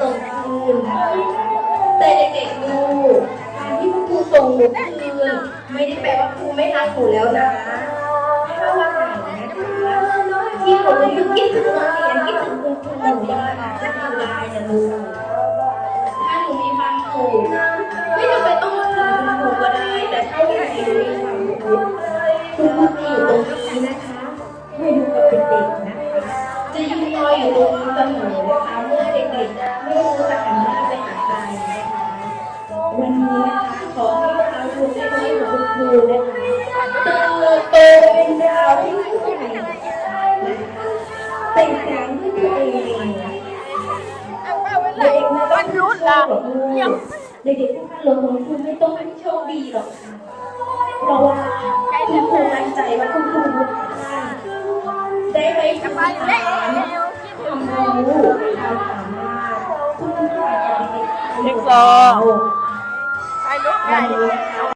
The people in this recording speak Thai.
ส่งคืนแต่เด็กๆดูการที่คุณครูส่งหนูคืนไม่ได้แปลว่าครูไม่รักหนูแล้วนะคะถ้าวันไหนนะคะที่หนูรู้สึกคิดถึงโรงเรียนคิดถึงคุณครูหนูนะคะจะทำลายนะลูกถ้าหนูมีความสุขไม่จำเป็นต้องมาถึงคุณครูก็ได้แต่ถ้าวันไหนหนูมีความสุขคุณครูจะอยู่ตรงนี้นะคะให้ดูกับเด็กๆนะคะจะยืนรออยู่ตรงนี้เสมอนะคะเมื่อเด็กๆไม่รู้จะหันหน้าไปหาใครนะคะวันนี้นะคะขอให้เราดูในตัวของคุณครูนะคะเติบโตเป็นดาวที่ยิ่งใหญ่นะคะแต่งแสงด้วยตัวเองเด็กๆนะคะโชคเด็กๆทุกท่านลงมือคุณไม่ต้องโชคดีหรอกค่ะเพราะว่าคุณครูมั่นใจว่าคุณครูทุกท่านได้ไปทำงานความรู้ความสามารถคุณครูอาจจะเป็นเด็กโต ไปลูกใหญ่